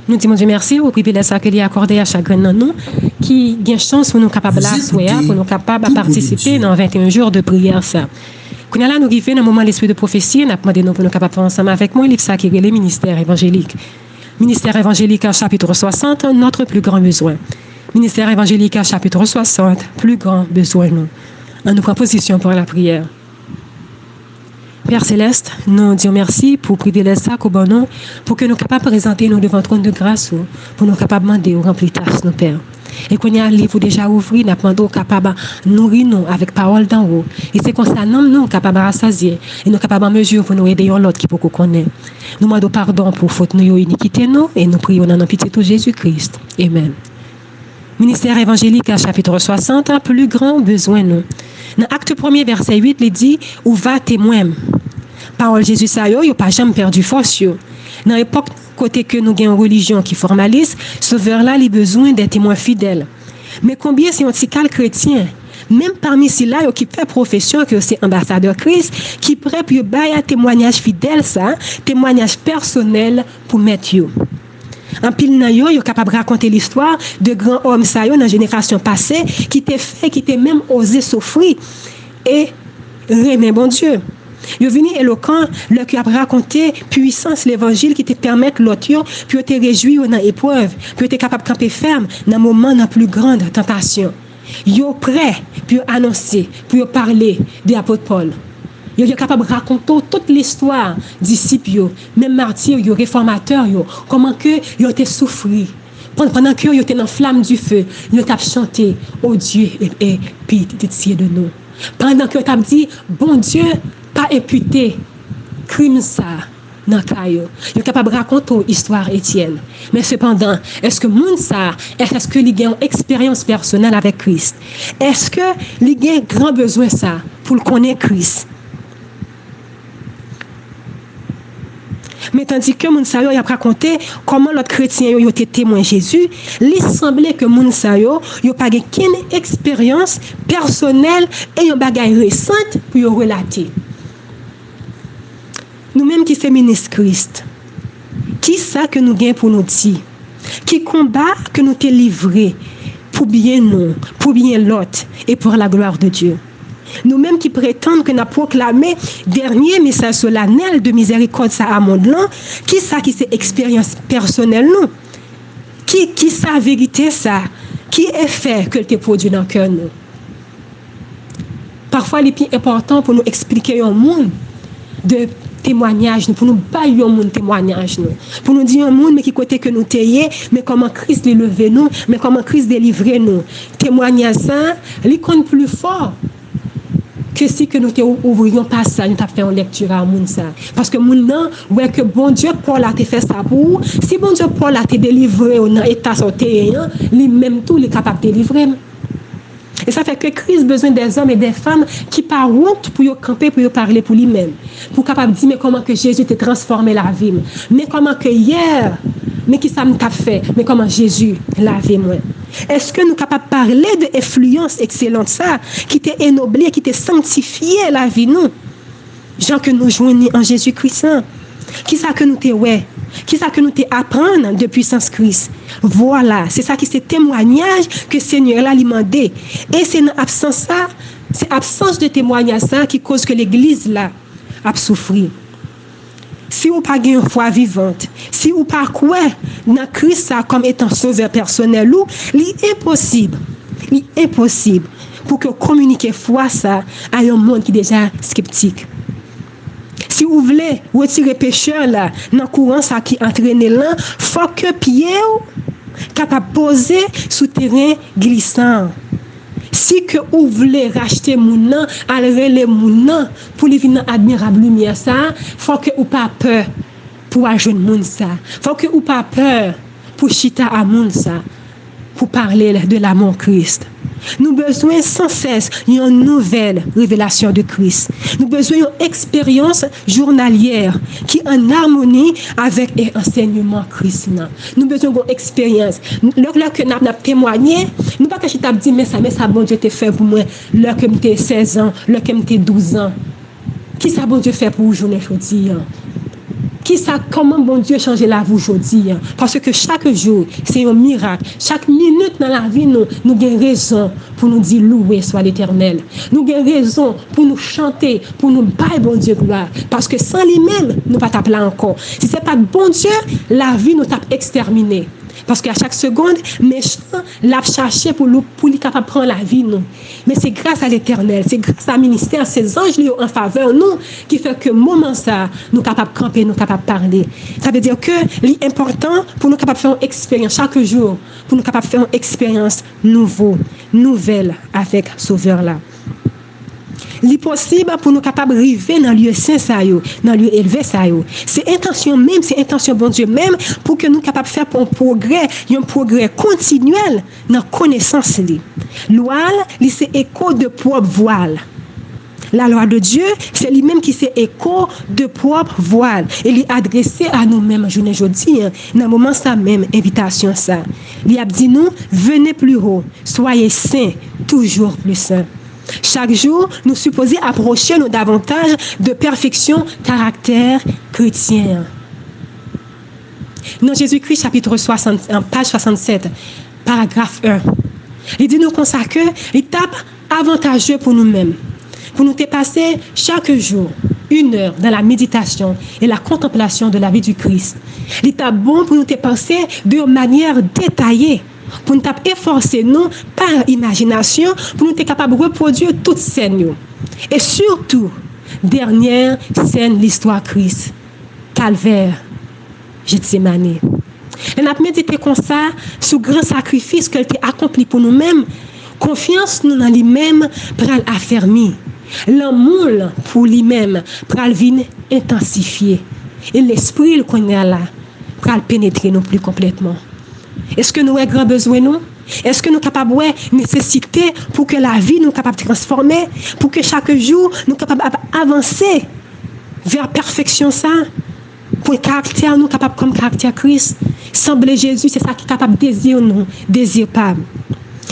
Nous disons Dieu merci au privilège qu'il y a accordé à chacun de nous qui a chance pour nous capables pour nous capables de participer dans 21 jours de prière ça. Quand là nous arrivons dans le moment de l'esprit de prophétie, nous demandé nous pour nous capables ensemble avec moi livre ça qui est le ministère évangélique. Ministère évangélique à chapitre 60, notre plus grand besoin. Ministère évangélique à chapitre 60, plus grand besoin nous. On nous prend position pour la prière. Père Céleste, nous disons merci pour le privilège ça qu'au bon nom, pour que nous soyons capables de présenter nous devant le trône de grâce, pour nous capables de demander ou remplir tâches, nos Père. Et qu'on y a un livre déjà ouvert, nous demandons capables de nourrir nous avec parole d'en haut. Et c'est comme ça, nous capables de rassasier, et nous capables de mesure pour nous aider l'autre qui peut qu'on connaît. Nous demandons pardon pour faute nous et iniquité nous, et nous prions dans notre petit tout Jésus-Christ. Amen. Ministère évangélique à chapitre 60, plus grand besoin nous. Dans Acte 1er, verset 8, il dit, ou va témoin. Parole Jésus, ça yo pas jamais perdu force yo. Dans l'époque, côté que nous avons une religion qui formalise, sauveur là, il a besoin des témoins fidèles. Mais combien c'est un petit chrétien, même parmi ceux-là qui fait profession que c'est ambassadeur Christ, qui prêt pour bailler un témoignage fidèle, ça, témoignage personnel pour mettre yo. En pile nan yo capable de raconter l'histoire de grands hommes ça yo dans la génération passée qui t'est même osé souffrir et remet bon Dieu. Yo venu éloquent leur qui a raconté puissance l'évangile qui te permet l'autre yo puis te réjouir dans épreuve puis te capable camper ferme dans moment la plus grande tentation. Yo prêt pour annoncer pour parler de l'apôtre Paul. Yo capable de raconter toute l'histoire disciples yo, même martyrs yo, réformateurs yo, comment que yo te souffri. Pendant que yo te dans flamme du feu, yo t'a chanté oh Dieu et pitié de nous. Pendant que t'a dit bon Dieu pas imputé crime ça dans caillou. Yo capable de raconter histoire Étienne. Mais cependant, est-ce que moun ça, est-ce que il a une expérience personnelle avec Christ? Est-ce que il a grand besoin ça pour le connaître Christ? Mais tandis que moun sa yo a raconté comment l'autre chrétien yo était témoin Jésus, il semblait que moun sa yo pas gain aucune expérience personnelle et yon bagay récente pour yo relater. Nous-mêmes qui féministes Christ, qui ça que nous gain pour nous dire? Qui combat que nous te livré pour bien nous, pour bien l'autre et pour la gloire de Dieu? Nous-mêmes qui prétendons que nous proclamé dernier message solennel de miséricorde ça à monde là, qui ça qui c'est expérience personnelle nous? Qui ça vérité ça? Qui est fait que te produit dans le cœur nous? Parfois les plus important pour nous expliquer un monde de témoignage pour nous bailler un monde témoignage nous pour nous dire un monde mais qui côté que nous tailler mais comment Christ les lever nous mais comment Christ délivrer nous témoignage ça il compte plus fort que si que nous ouvrions pas ça nous t'a fait une lecture à monde ça parce que monde nan ouais que bon Dieu Paul a fait ça pour si bon Dieu Paul a te délivré dans état sorti lui même tout il est capable de délivrer. Et ça fait que Christ a besoin des hommes et des femmes qui par honte pour camper, pour parler pour lui-même. Pour capable dire mais comment que Jésus t'a transformé la vie. Mais comment que hier, mais qui ça m'a fait, mais comment Jésus l'a vu moi. Est-ce que nous sommes capables de parler de l'influence excellente ça, qui t'a ennoblé, qui t'a sanctifié la vie nous? Gens que nous joignons en Jésus-Christ. Qui ça que nous t'es ouais? Qui ça que nous t'es apprendre de puissance Christ? Voilà, c'est ça qui c'est témoignage que Seigneur l'a demandé. Et c'est une absence ça, c'est absence de témoignage ça qui cause que l'église là a souffert. Si vous pas une foi vivante, si vous pas quoi dans Christ ça comme étant sauveur personnel ou, c'est impossible pour que communiquer foi ça à un monde qui est déjà sceptique. Si vous voulez retirer pécheur là dans courant ça qui entraîne là, faut que pied capable poser sous terrain glissant. Si que vous voulez racheter moun nan, enlever les moun nan pour les venir admirable lumière ça, faut que ou pas peur pour ajouter moun ça. Faut que ou pas peur pour chita à moun ça pour parler de l'amour Christ. Nous avons besoin sans cesse d'une nouvelle révélation de Christ. Nous avons besoin d'une expérience journalière qui est en harmonie avec l'enseignement Christ. Nous avons besoin d'une expérience. Lorsque nous avons témoigné, nous ne pouvons pas dire mais ça bon Dieu t'a fait pour moi lorsque j'ai 16 ans, lorsque j'ai 12 ans. Qui ça bon Dieu fait pour vous aujourd'hui? Comment bon Dieu change la vie aujourd'hui? Parce que chaque jour, c'est un miracle. Chaque minute dans la vie, nous avons raison pour nous dire louer soit l'Éternel. Nous avons raison pour nous chanter, pour nous bailler bon Dieu gloire. Parce que sans lui-même, nous ne pouvons pas là encore. Si ce n'est pas de bon Dieu, la vie nous tape exterminée. Parce qu'à chaque seconde, méchant l'a cherché pour lui capable de prendre la vie nous. Mais c'est grâce à l'Éternel, c'est grâce à ministère, ces anges en faveur nous qui fait que moment ça, nous capables de camper, nous capables de parler. Ça veut dire que l'important pour nous capables de faire une expérience chaque jour, pour nous capables de faire une expérience nouvelle avec Sauveur là. L'impossible pour nous capables de arriver dans le lieu saint, dans le lieu élevé. C'est intention même, c'est intention bon Dieu même pour que nous capables de faire un progrès continuel dans la connaissance. L'oual, c'est écho de propre voile. La loi de Dieu, c'est lui-même qui c'est écho de propre voile. Et il est adressé à nous-mêmes, je ne dis, dans le moment ça même, invitation ça. Il a dit nous, venez plus haut, soyez saints, toujours plus saints. Chaque jour, nous supposons approcher nous davantage de perfection caractère chrétien. Dans Jésus-Christ, chapitre 60, page 67, paragraphe 1, il dit nous consacrer l'étape avantageuse pour nous-mêmes, pour nous dépasser chaque jour 1 heure dans la méditation et la contemplation de la vie du Christ. L'étape bon pour nous dépasser de manière détaillée, pour nous efforcer nous par imagination, pour nous être capables de reproduire toute scène. Et surtout, dernière scène, l'histoire Christ, Calvaire, Gethsémani. Et nous avons médité comme ça, sur le grand sacrifice qu'elle a accompli pour nous-mêmes, confiance nous dans lui-même pour l'affermir. L'amour pour lui-même pour venir intensifier. Et l'esprit qu'on a là, pour pénétrer nous plus complètement. Est-ce que nous avons grand besoin, nous? Est-ce que nous sommes capables de nécessiter pour que la vie nous capable de transformer, pour que chaque jour nous sommes capables d'avancer vers la perfection ça, pour le caractère nous capable comme caractère Christ, sembler Jésus, c'est ça qui est capable de désirer nous, désir pas.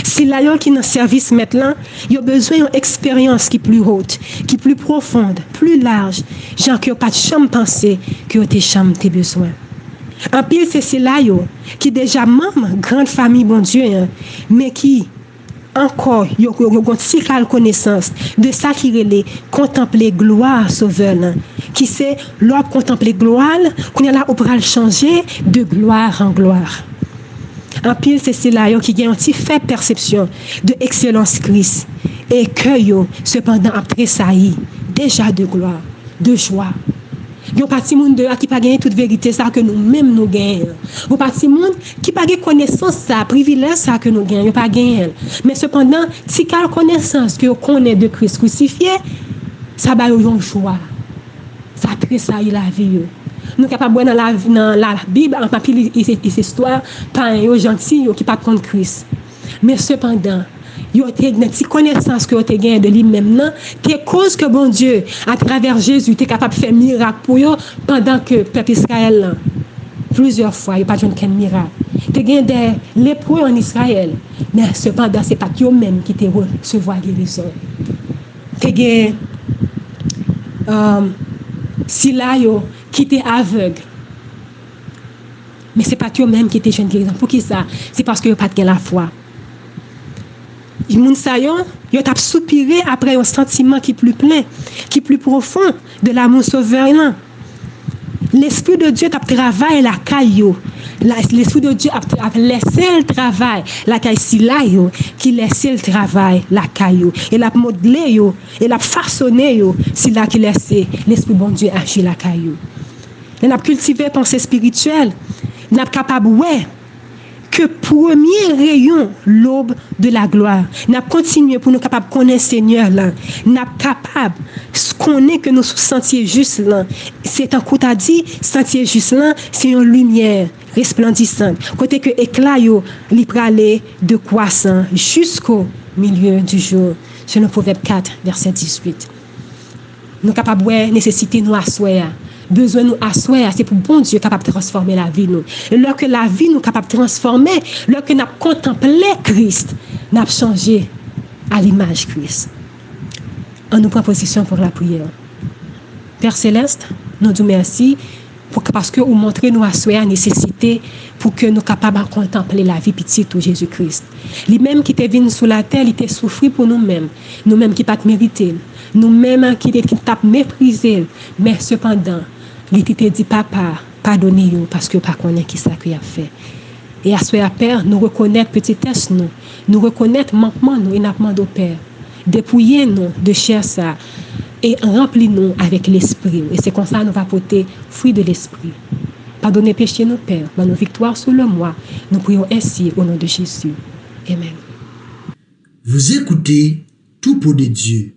Si l'ailleurs qui est dans le service maintenant, il y a besoin d'une expérience qui est plus haute, qui est plus profonde, plus large, gens qui n'ont pas de chambre pensée, qui ont des chambres tes besoins. En pile, c'est là qui déjà membre grande famille, bon Dieu, mais qui encore, ils ont une si calme connaissance de ça qui relève contempler gloire sauveur, qui c'est l'ordre contempler gloire, qu'on est là pour changer de gloire en gloire. En pile, c'est là qui a un petit fait perception de excellence Christ et que cependant après ça déjà de gloire, de joie. Il y a un petit monde qui n'a pas gagné toute vérité ça que nous-mêmes nous gagnons. Il y a un petit monde qui n'a pas gagné connaissance ça, privilège ça que nous gagnons, pas gagné. Mais cependant, si quelle connaissance que qu'on connaît de Christ crucifié, ça va une joie. Ça crée ça la vie. Nous sommes capables de voir dans la Bible, en papier, cette histoire, pas un gentil qui pas contre Christ. Mais cependant, il y a une petite connaissance que tu as gagné de lui-même, qui est cause que bon Dieu, à travers Jésus, tu es capable de faire miracle pour eux pendant que le peuple Israël, plusieurs fois, il n'y a pas de qu'un miracle. Tu as gagné des lépreux en Israël, mais cependant, ce n'est pas eux-mêmes qui te recevoir guérison. Tu as gagné Silayo qui était aveugle. Mais ce n'est pas eux-mêmes qui étaient jeunes guérison. Pour qui ça? C'est parce que ils n'ont pas de la foi. Les gens ont soupiré après un sentiment qui est plus plein, qui est plus profond de l'amour sauveur. L'Esprit de Dieu a travaillé la caillou. L'Esprit de Dieu a laissé le travail, la caillou, qui laissait le travail, la caillou. Il a modelé, il a façonné, c'est là qu'il laissait l'Esprit bon Dieu agir la caillou. Il a cultivé pensée spirituelle. Il a capable, que premier rayon, l'aube de la gloire. Nous avons continué pour nous capables de connaître le Seigneur là. Nous sommes capables de connaître que nous sentiers juste là. C'est un coup à dit, sentier juste là, c'est une lumière resplendissante. Côté que éclat yo, li pralé de croissant jusqu'au milieu du jour. Selon Proverbe 4, verset 18. Nous sommes capables de nécessiter nous asseoir. Besoin nous asseoir, c'est pour bon Dieu capable de transformer la vie nous. Et lorsque la vie nous capable de transformer, lorsque nous contemplé Christ, nous avons changé à l'image de Christ. On nous prend position pour la prière. Père Céleste, nous te merci parce que vous montrez nous à la nécessité pour que nous soyons capables de contempler la vie petite de Jésus-Christ. Lui-même qui était venu sur la terre, il était souffert pour nous-mêmes qui pas mérité, nous-mêmes qui t'a méprisé, mais cependant, il t'a dit papa, pardonnez-nous parce que pas connaît qui ça qu'il a fait. Et à ce Père, nous reconnaître petitesse nous reconnaître manquement nous et nous demandons au Père, dépouillez-nous de chair ça et remplis-nous avec l'esprit. Et c'est comme ça que nous va porter fruit de l'esprit. Pardonnez péché nos Père, dans nos victoires sur le moi. Nous prions ainsi au nom de Jésus. Amen. Vous écoutez Tout pour de Dieu,